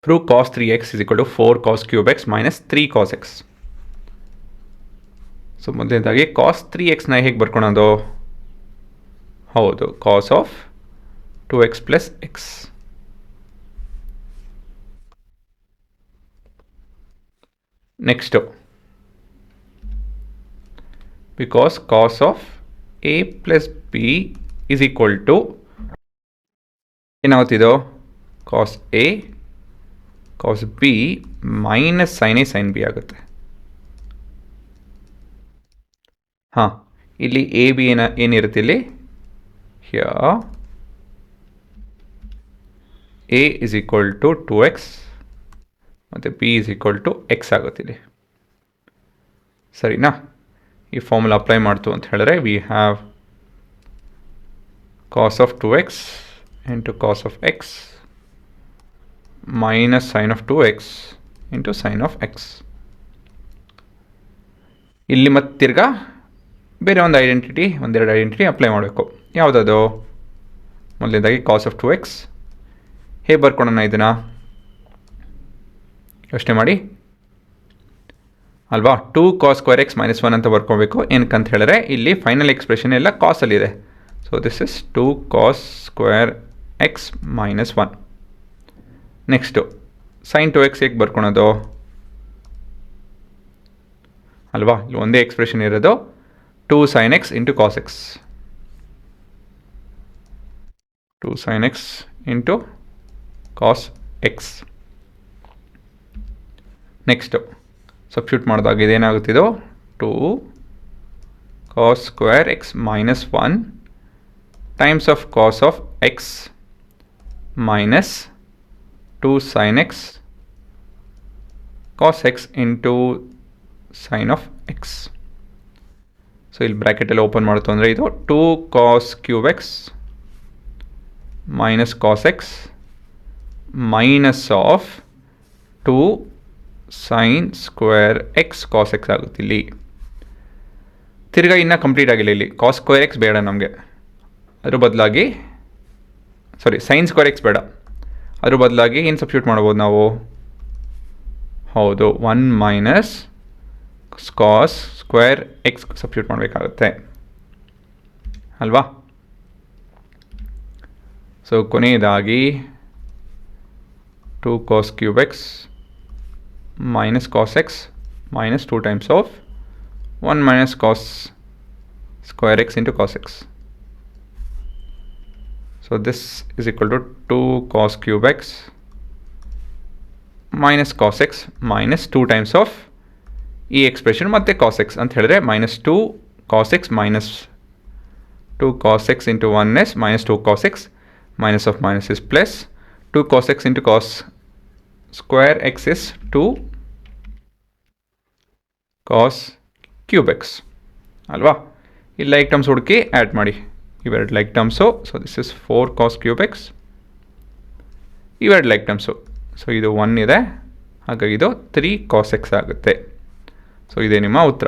through cos 3x is equal to 4 cos cube x minus 3 cos x. So ಮೊದಲನೇದಾಗಿ cos 3xನ ಹೇಗೆ ಬರ್ಕೊಳೋದು? ಹೌದು, cos of 2x plus x. Next, because cos of a plus b is equal to ಏನಾಗುತ್ತಿದೋ cos a cos b minus sin a sin b ಆಗುತ್ತೆ. ಹಾಂ, ಇಲ್ಲಿ A B ಏನಿರುತ್ತೆ ಇಲ್ಲಿ here a is equal to 2x ಮತ್ತು b is equal to x ಆಗುತ್ತೆ ಇಲ್ಲಿ. ಸರಿನಾ? ಈ ಫಾರ್ಮುಲಾ ಅಪ್ಲೈ ಮಾಡ್ತು ಅಂತ ಹೇಳಿದ್ರೆ we have cos of 2x into cos of x minus sin of 2x into sin of x. ಇಲ್ಲಿ ಮತ್ತೆ ತಿರ್ಗಾ ಬೇರೆ ಒಂದೆರಡು ಐಡೆಂಟಿಟಿ ಅಪ್ಲೈ ಮಾಡಬೇಕು. ಯಾವುದದು? ಮೊದಲನೇದಾಗಿ cos of 2x ಹೇಗೆ ಬರ್ಕೊಳೋಣ ಇದನ್ನು? ಯೋಚನೆ ಮಾಡಿ ಅಲ್ವಾ. 2 cos square x minus 1 ಅಂತ ಬರ್ಕೋಬೇಕು. ಏನಕ್ಕಂತ ಹೇಳಿದ್ರೆ ಇಲ್ಲಿ ಫೈನಲ್ ಎಕ್ಸ್ಪ್ರೆಷನ್ ಎಲ್ಲ ಕಾಸಲ್ಲಿದೆ. So this is 2 cos square x minus 1. Next sin 2x ಹೇಗೆ ಬರ್ಕೊಳೋದು ಅಲ್ವಾ. ಇಲ್ಲಿ ಒಂದೇ ಎಕ್ಸ್ಪ್ರೆಷನ್ ಇರೋದು 2 sin x into cos x. 2 sin x into cos x. Next substitute ಮಾಡಿದಾಗ ಇದೇನಾಗುತ್ತಿದೋ 2 cos square x minus 1 times of cos of x minus 2 sin x cos x into sin of x. So ಇಲ್ಲಿ ಬ್ರ್ಯಾಕೆಟಲ್ಲಿ open ಮಾಡ್ತು ಅಂದರೆ ಇದು 2 cos cube x minus cos x minus of 2 sin square x cos x ಆಗುತ್ತೆ ಇಲ್ಲಿ. ತಿರ್ಗಾ ಇನ್ನೂ complete ಆಗಿಲ್ಲ ಇಲ್ಲಿ. cos square x ಬೇಡ ನಮಗೆ, ಅದ್ರ ಬದಲಾಗಿ sin square x ಬೇಡ, ಅದ್ರ ಬದಲಾಗಿ ಏನು ಸಬ್ಸ್ಟಿಟ್ಯೂಟ್ ಮಾಡ್ಬೋದು ನಾವು? ಹೌದು, 1 minus cos square x substitute ಮಾಡಬೇಕಾಗುತ್ತೆ ಅಲ್ವಾ. ಸೊ ಕೊನೆಯದಾಗಿ 2 cos cube x minus cos x minus 2 times of 1 minus cos square x into cos x. So this is equal to 2 cos cube x minus cos x minus 2 times of ಈ expression ಮತ್ತು cos x ಅಂತ ಹೇಳಿದ್ರೆ minus 2 cos x minus 2 cos x into 1s minus 2 cos x minus of minus is plus 2 cos x into cos square x is 2 cos cube x ಅಲ್ವಾ. ಈ like terms ಹುಡುಕಿ add ಮಾಡಿ ಇವೆರಡು like terms. So this is 4 cos cube x, ಇವೆರಡು like terms. So ಇದು 1 ಇದೆ, ಹಾಗಾಗಿ ಇದು 3 cos x ಆಗುತ್ತೆ. ಸೊ ಇದೇ ನಿಮ್ಮ ಉತ್ತರ.